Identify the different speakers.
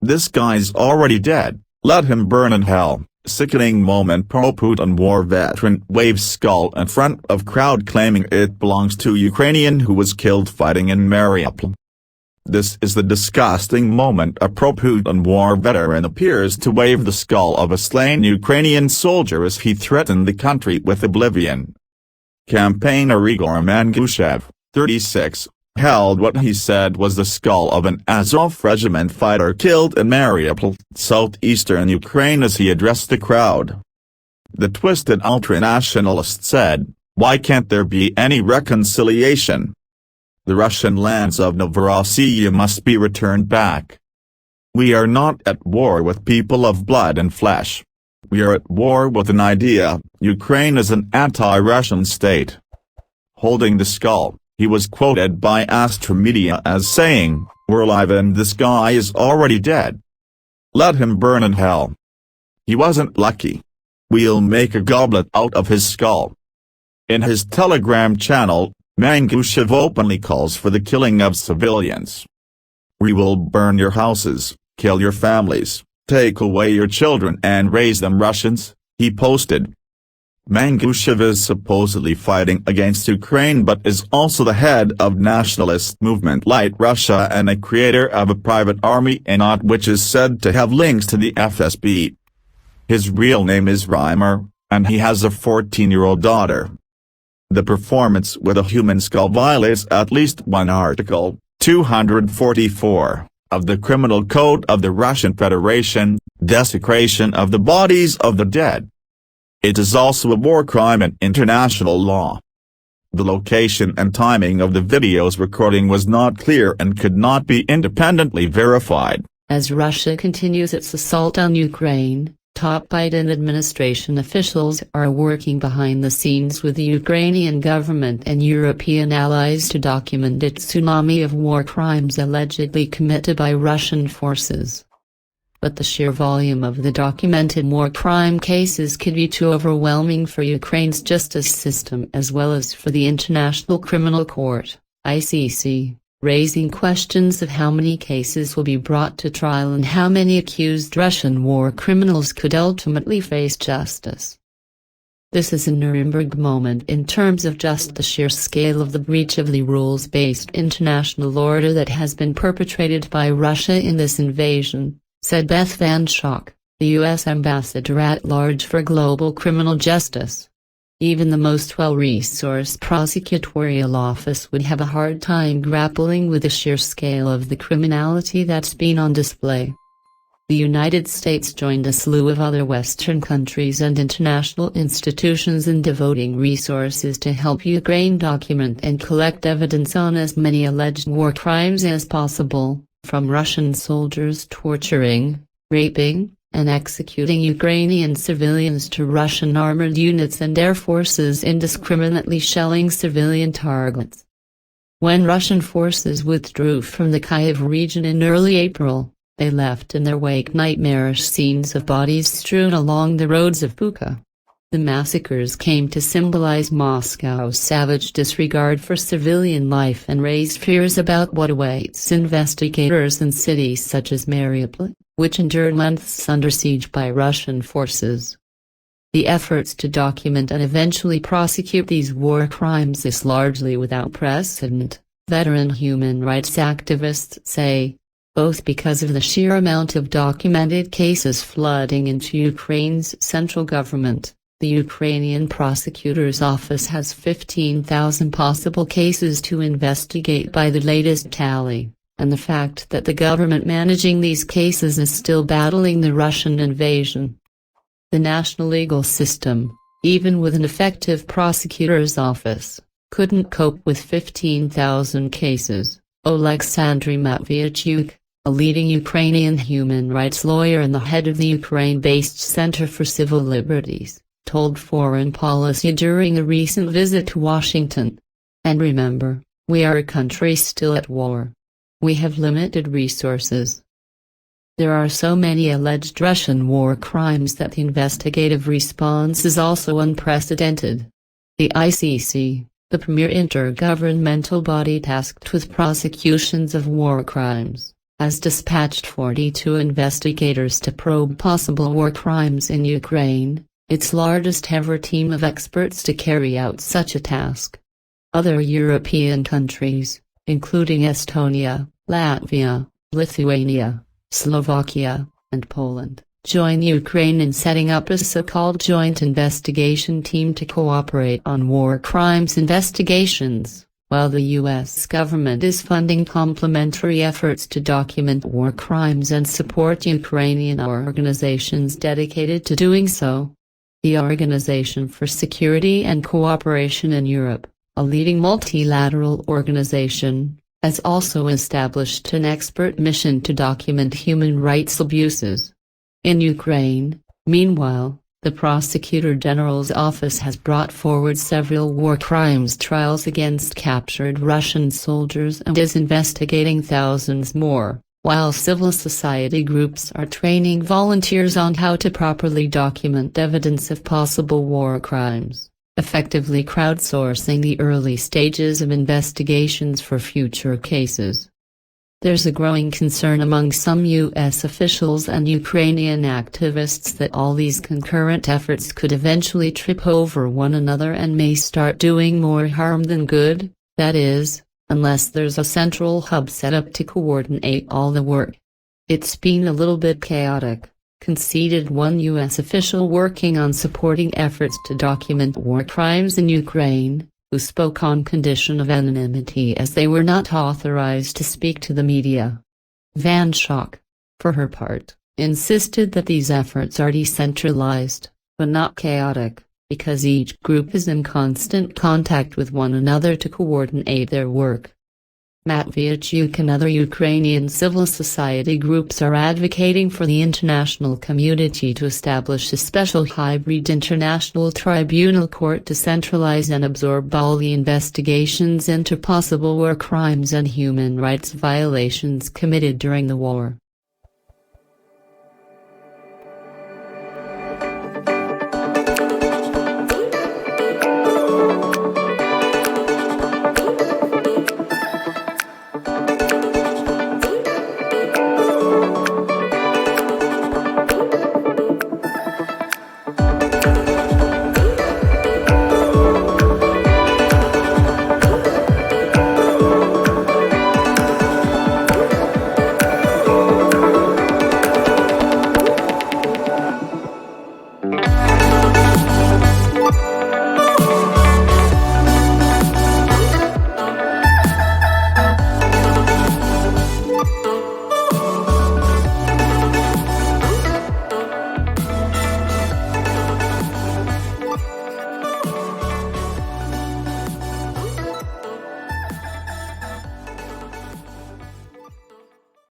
Speaker 1: This guy's already dead, let him burn in hell. Sickening moment. Pro-Putin war veteran waves skull in front of crowd claiming it belongs to Ukrainian who was killed fighting in Mariupol. This is the disgusting moment. A pro-Putin war veteran appears to wave the skull of a slain Ukrainian soldier as he threatened the country with oblivion. Campaigner Ivor Mangushev, 36, held what he said was the skull of an Azov regiment fighter killed in Mariupol, southeastern Ukraine as he addressed the crowd. The twisted ultranationalist said, "Why can't there be any reconciliation? The Russian lands of Novorossiya must be returned back. We are not at war with people of blood and flesh. We are at war with an idea. Ukraine is an anti-Russian state." Holding the skull, he was quoted by Astra Media as saying, "We're alive and this guy is already dead. Let him burn in hell. He wasn't lucky. We'll make a goblet out of his skull." In his Telegram channel, Mangushev openly calls for the killing of civilians. "We will burn your houses, kill your families, take away your children and raise them Russians," he posted. Mangushev is supposedly fighting against Ukraine but is also the head of nationalist movement Light Russia and a creator of a private army in Ot which is said to have links to the FSB. His real name is Ivor, and he has a 14-year-old daughter. The performance with a human skull violates at least one Article 244 of the Criminal Code of the Russian Federation, desecration of the bodies of the dead. It is also a war crime in international law. The location and timing of the video's recording was not clear and could not be independently verified.
Speaker 2: As Russia continues its assault on Ukraine, top Biden administration officials are working behind the scenes with the Ukrainian government and European allies to document its tsunami of war crimes allegedly committed by Russian forces. But the sheer volume of the documented war crime cases could be too overwhelming for Ukraine's justice system as well as for the International Criminal Court, ICC, raising questions of how many cases will be brought to trial and how many accused Russian war criminals could ultimately face justice. This is a Nuremberg moment in terms of just the sheer scale of the breach of the rules-based international order that has been perpetrated by Russia in this invasion, said Beth Van Schaack, the U.S. Ambassador-at-Large for Global Criminal Justice. Even the most well-resourced prosecutorial office would have a hard time grappling with the sheer scale of the criminality that's been on display. The United States joined a slew of other Western countries and international institutions in devoting resources to help Ukraine document and collect evidence on as many alleged war crimes as possible, from Russian soldiers torturing, raping, and executing Ukrainian civilians to Russian armored units and air forces indiscriminately shelling civilian targets. When Russian forces withdrew from the Kyiv region in early April, they left in their wake nightmarish scenes of bodies strewn along the roads of Bucha. The massacres came to symbolize Moscow's savage disregard for civilian life and raised fears about what awaits investigators in cities such as Mariupol, which endured months under siege by Russian forces. The efforts to document and eventually prosecute these war crimes is largely without precedent, veteran human rights activists say, both because of the sheer amount of documented cases flooding into Ukraine's central government. The Ukrainian prosecutor's office has 15,000 possible cases to investigate by the latest tally, and the fact that the government managing these cases is still battling the Russian invasion. The national legal system, even with an effective prosecutor's office, couldn't cope with 15,000 cases. Oleksandr Matviichuk, a leading Ukrainian human rights lawyer and the head of the Ukraine-based Center for Civil Liberties, told Foreign Policy during a recent visit to Washington. And remember, we are a country still at war. We have limited resources. There are so many alleged Russian war crimes that the investigative response is also unprecedented. The ICC, the premier intergovernmental body tasked with prosecutions of war crimes, has dispatched 42 investigators to probe possible war crimes in Ukraine, its largest ever team of experts to carry out such a task. Other European countries, including Estonia, Latvia, Lithuania, Slovakia, and Poland, join Ukraine in setting up a so-called joint investigation team to cooperate on war crimes investigations, while the U.S. government is funding complementary efforts to document war crimes and support Ukrainian organizations dedicated to doing so. The Organization for Security and Cooperation in Europe, a leading multilateral organization, has also established an expert mission to document human rights abuses. In Ukraine, meanwhile, the Prosecutor General's office has brought forward several war crimes trials against captured Russian soldiers and is investigating thousands more, while civil society groups are training volunteers on how to properly document evidence of possible war crimes, effectively crowdsourcing the early stages of investigations for future cases. There's a growing concern among some U.S. officials and Ukrainian activists that all these concurrent efforts could eventually trip over one another and may start doing more harm than good, that is, unless there's a central hub set up to coordinate all the work. It's been a little bit chaotic, conceded one U.S. official working on supporting efforts to document war crimes in Ukraine, who spoke on condition of anonymity as they were not authorized to speak to the media. Van Schok, for her part, insisted that these efforts are decentralized, but not chaotic, because each group is in constant contact with one another to coordinate their work. Matviachuk and other Ukrainian civil society groups are advocating for the international community to establish a special hybrid international tribunal court to centralize and absorb all the investigations into possible war crimes and human rights violations committed during the war.